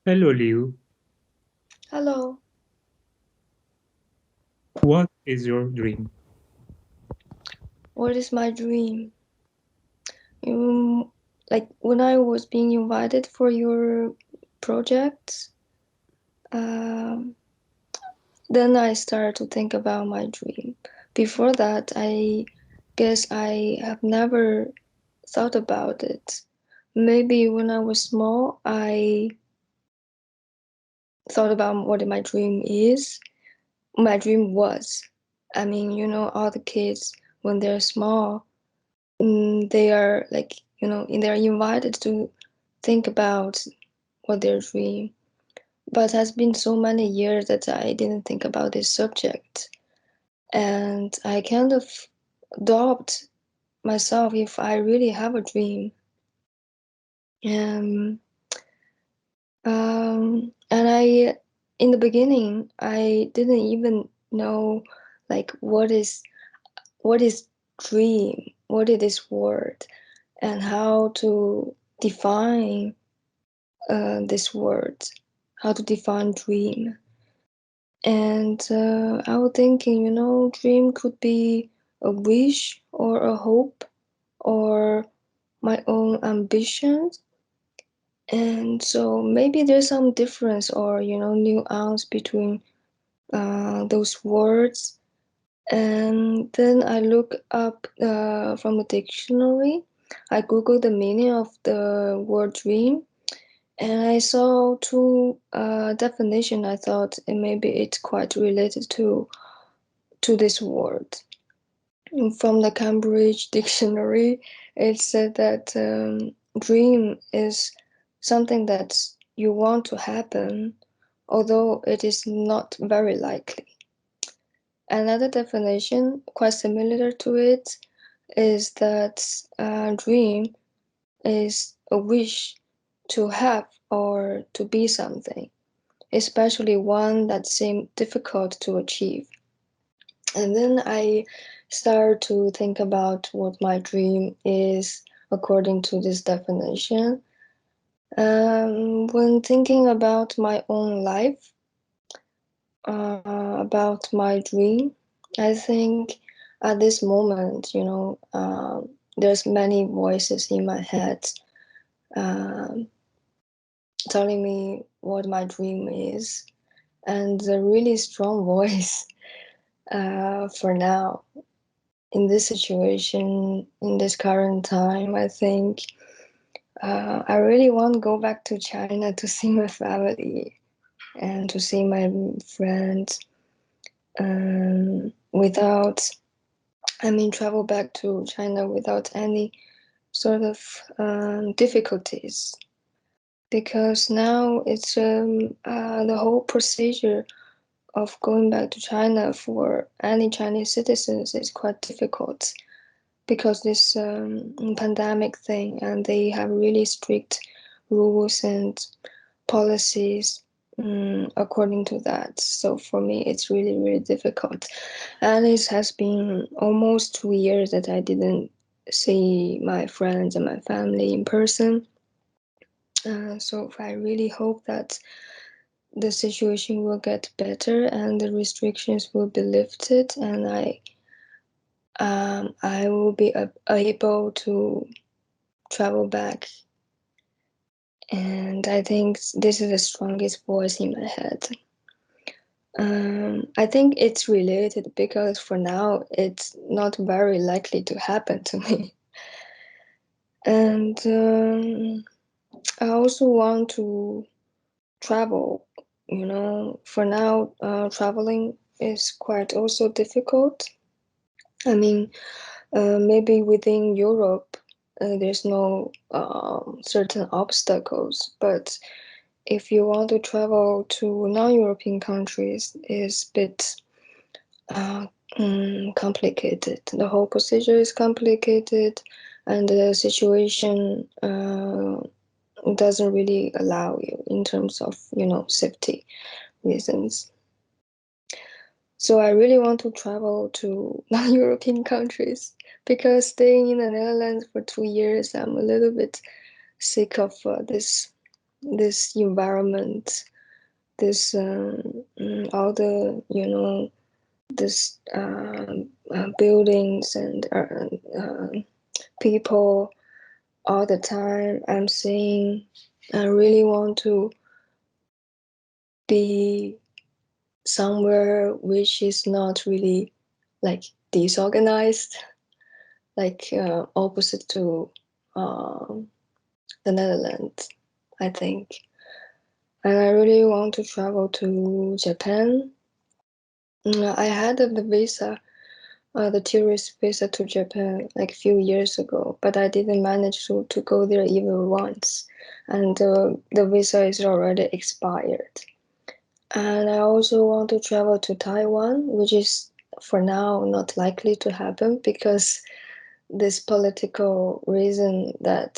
Hello, Liu. Hello. What is your dream? What is my dream? Like when I was being invited for your project, um, then I started to think about my dream. Before that, I guess I have never thought about it. Maybe when I was small, I thought about what my dream is. My dream was. I mean, all the kids when they're small, they are like they're invited to think about what their dream, but has been so many years that I didn't think about this subject, and I kind of doubt myself if I really have a dream. And I in the beginning I didn't even know like what is dream, what is this word, and how to define this word, how to define dream. And I was thinking, dream could be a wish or a hope or my own ambitions. And so maybe there's some difference or, nuance between those words. And then I look up from the dictionary. I Googled the meaning of the word dream. And I saw two definition. I thought maybe it's quite related to this word. From the Cambridge Dictionary, it said that dream is something that you want to happen, although it is not very likely. Another definition, quite similar to it, is that dream is a wish to have or to be something, especially one that seemed difficult to achieve. And then I start to think about what my dream is according to this definition. When thinking about my own life, about my dream, I think at this moment, there's many voices in my head um, telling me what my dream is, and a really strong voice for now in this situation, in this current time, I think I really want to go back to China to see my family and to see my friends without, I mean, travel back to China without any sort of difficulties. Because now it's the whole procedure of going back to China for any Chinese citizens is quite difficult because this pandemic thing, and they have really strict rules and policies according to that. So for me, it's really, really difficult. And it has been almost 2 years that I didn't see my friends and my family in person. So I really hope that the situation will get better and the restrictions will be lifted, and I will be able to travel back. And I think this is the strongest voice in my head. I think it's related because for now it's not very likely to happen to me. And I also want to travel. For now, traveling is quite also difficult. I mean, maybe within Europe, there's no certain obstacles, but if you want to travel to non-European countries, is a bit uh, complicated. The whole procedure is complicated, and the situation doesn't really allow you in terms of safety reasons. So I really want to travel to non-European countries because staying in the Netherlands for 2 years, I'm a little bit sick of this. this environment, this all the this buildings and people all the time I'm seeing. I really want to be somewhere which is not really like disorganized, like opposite to the Netherlands, I think. And I really want to travel to Japan. I had the visa, the tourist visa to Japan like a few years ago, but I didn't manage to go there even once. And the visa is already expired. And I also want to travel to Taiwan, which is for now not likely to happen because this political reason that,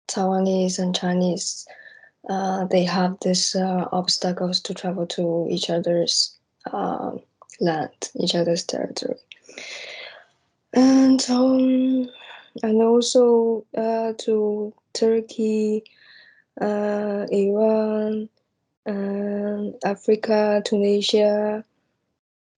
Taiwanese and Chinese, they have these obstacles to travel to each other's land, each other's territory. And also to Turkey, Iran, Africa, Tunisia,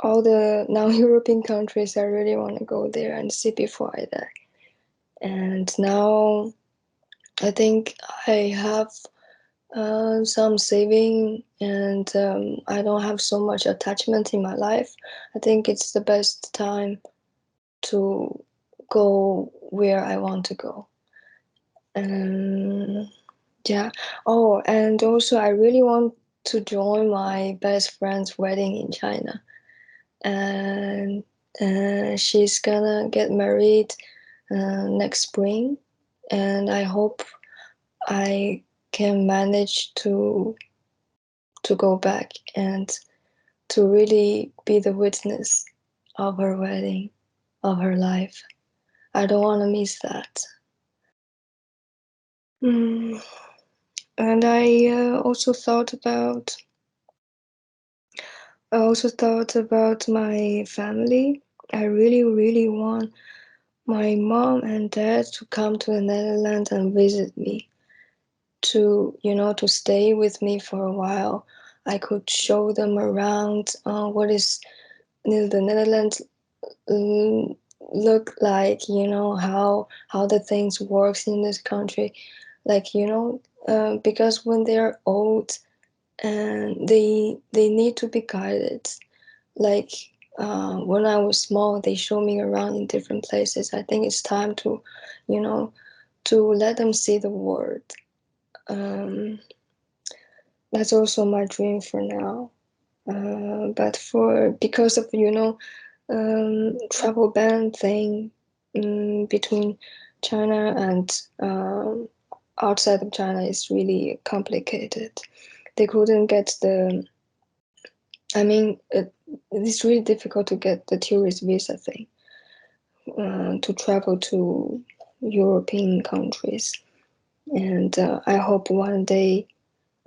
all the non-European countries. I really want to go there and see before I die. And now I think I have some saving and I don't have so much attachment in my life. I think it's the best time to go where I want to go. And yeah. Oh, and also I really want to join my best friend's wedding in China. And she's gonna get married next spring. And I hope I can manage to go back and to really be the witness of her wedding, of her life. I don't want to miss that. Mm. And I also thought about my family. I really, really want my mom and dad to come to the Netherlands and visit me, to stay with me for a while. I could show them around what is the Netherlands look like, how the things works in this country, like because when they're old and they need to be guided, like when I was small, they show me around in different places. I think it's time you know, to let them see the world. Um, that's also my dream for now. But because of travel ban thing between China and outside of China is really complicated. They couldn't get the. I mean, it's really difficult to get the tourist visa thing to travel to European countries. And I hope one day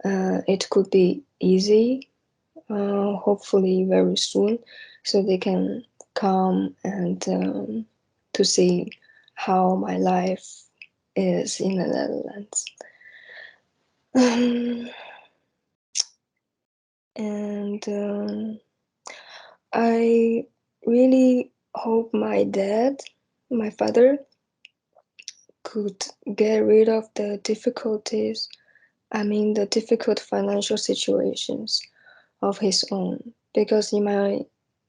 it could be easy, hopefully very soon, so they can come and to see how my life is in the Netherlands. And I really hope my father, could get rid of the difficulties, I mean, the difficult financial situations of his own. Because in my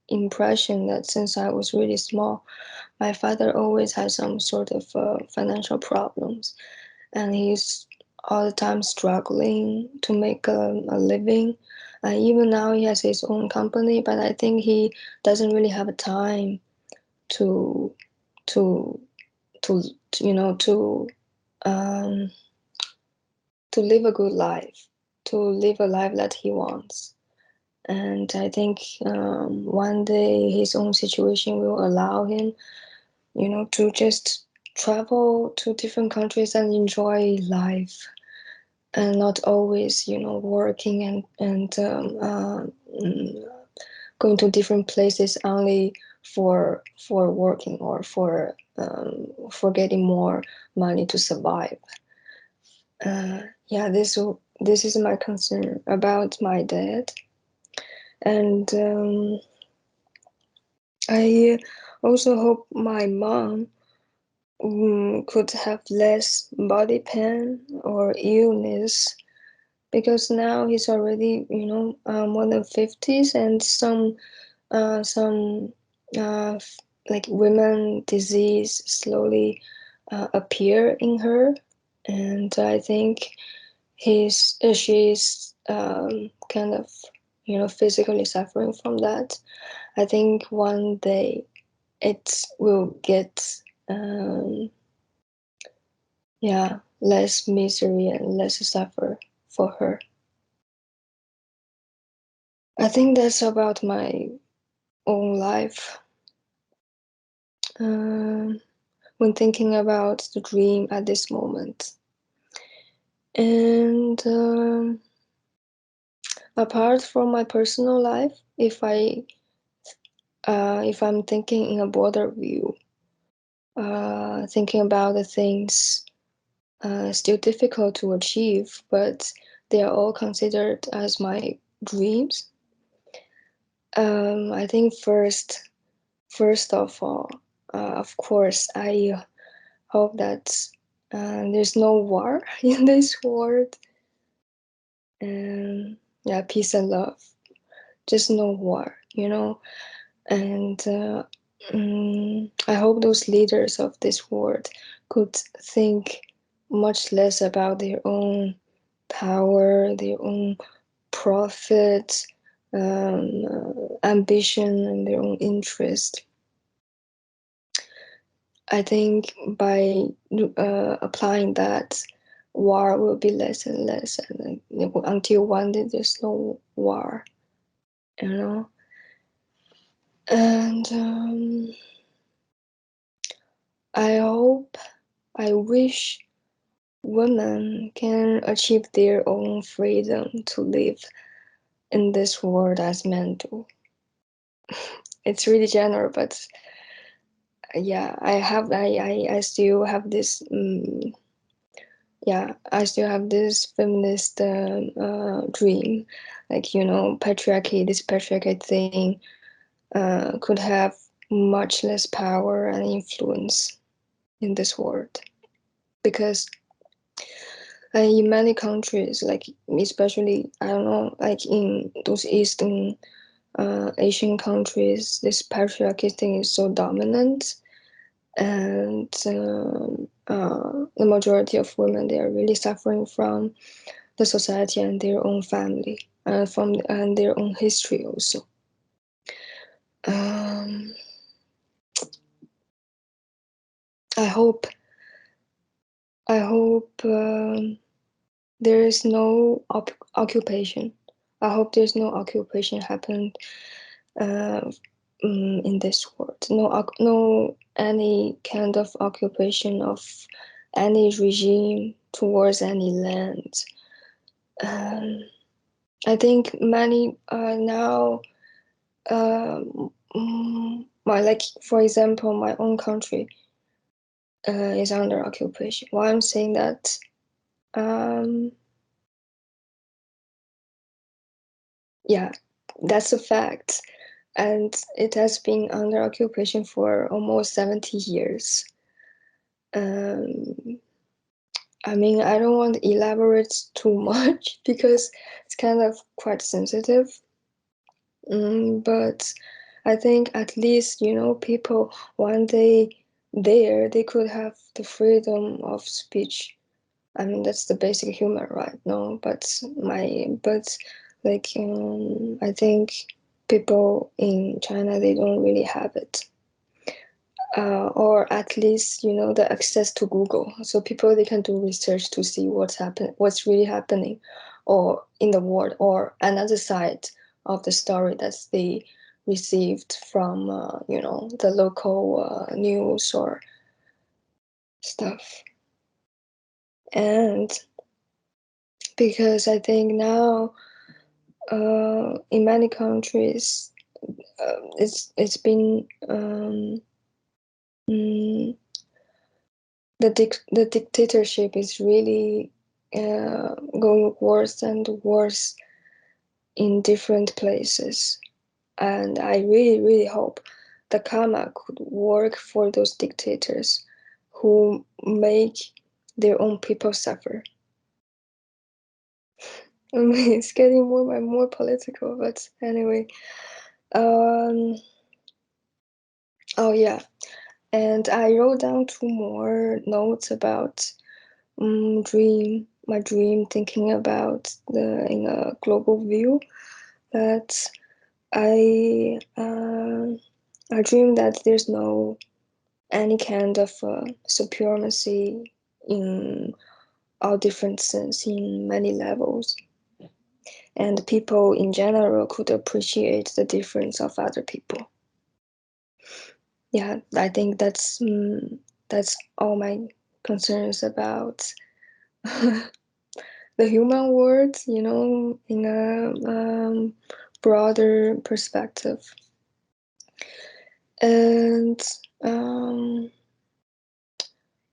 impression that since I was really small, my father always had some sort of financial problems, and he's all the time struggling to make a living. Even now, he has his own company, but I think he doesn't really have time to to to you know um, to live a good life, to live a life that he wants. And I think one day his own situation will allow him, to just travel to different countries and enjoy life, and not always, working and going to different places only for working or for getting more money to survive. Yeah, this is my concern about my dad, and I also hope my mom could have less body pain or illness, because now he's already, more than 50s, and some like women disease slowly appear in her, and I think she's kind of physically suffering from that. I think one day it will get yeah, less misery and less suffer for her. I think that's about my own life. um, when thinking about the dream at this moment. And apart from my personal life, if I'm thinking in a broader view, thinking about the things still difficult to achieve, but they are all considered as my dreams. I think first of all, of course, I hope that there's no war in this world, and yeah, peace and love, just no war, and I hope those leaders of this world could think much less about their own power, their own profit, ambition, and their own interest. I think by applying that, war will be less and less, and until one day there's no war, you know. And I hope, I wish women can achieve their own freedom to live in this world as men do. It's really general, but yeah, I still have this yeah, I still have this feminist dream, like patriarchy. This patriarchy thing could have much less power and influence in this world, because in many countries, like especially I don't know, like in those Eastern Asian countries, this patriarchy thing is so dominant, and the majority of women, they are really suffering from the society and their own family, and their own history also. Um, I hope I hope there is no occupation. I hope there's no occupation happened uh, in this world. No any kind of occupation of any regime towards any land. Um, I think many now, like for example, my own country is under occupation. Why I'm saying that? Um, yeah, that's a fact, and it has been under occupation for almost 70 years. Um, I mean, I don't want to elaborate too much because it's kind of quite sensitive. But I think at least, people one day there, they could have the freedom of speech. I mean, that's the basic human right, no? But like, I think people in China, they don't really have it. Or at least, the access to Google. So people, they can do research to see what's really happening, or in the world, or another side of the story that they received from, the local news or stuff. And because I think now, in many countries, it's been mm, the dictatorship is really going worse and worse in different places. And I really hope the karma could work for those dictators who make their own people suffer. I mean, it's getting more and more political, but anyway. Oh yeah, and I wrote down 2 more notes about my dream, thinking about in a global view, that I dream that there's no any kind of supremacy in all different sense in many levels, and people in general could appreciate the difference of other people. Yeah, I think that's all my concerns about the human world, in a broader perspective. And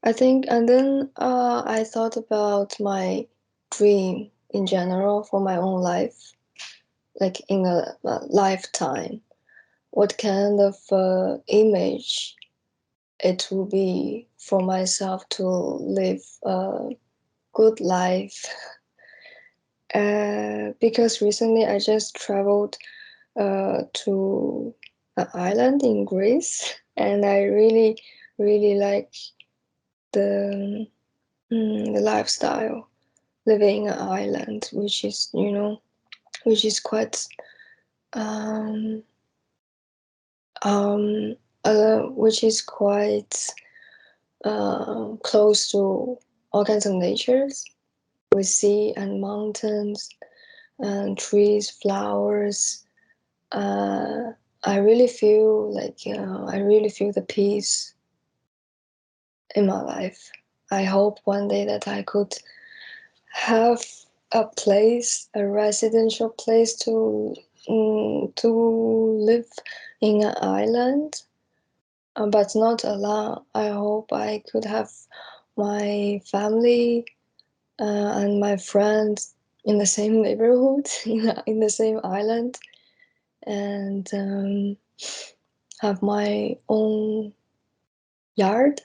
I think, and then I thought about my dream in general for my own life, like in a lifetime. What kind of image it will be for myself to live a good life. Because recently I just traveled to an island in Greece, and I really like the lifestyle living in an island, which is quite which is quite close to all kinds of natures, with sea and mountains and trees, flowers. I really feel like I really feel the peace in my life. I hope one day that I could have a place, a residential place to live in an island, but not alone. I hope I could have my family and my friends in the same neighborhood, in the same island, and have my own yard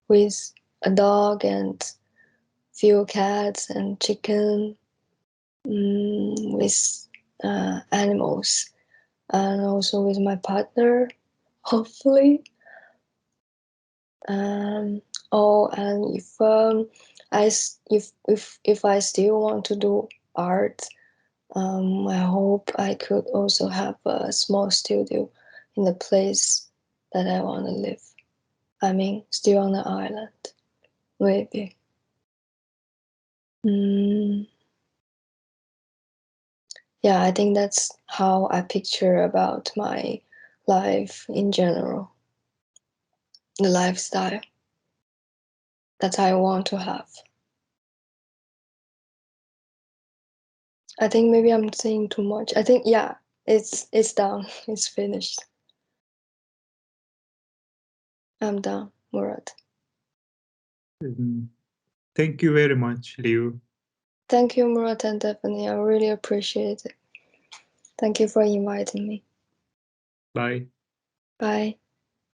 with a dog and few cats and chicken, with animals, and also with my partner, hopefully. Oh, and if I still want to do art, I hope I could also have a small studio in the place that I want to live. I mean, still on the island, maybe. Yeah, I think that's how I picture about my life in general, the lifestyle that I want to have. I think maybe I'm saying too much. I think, yeah, it's done. It's finished. I'm done, Murat. Thank you very much, Liu. Thank you, Murat and Stephanie. I really appreciate it. Thank you for inviting me. Bye. Bye.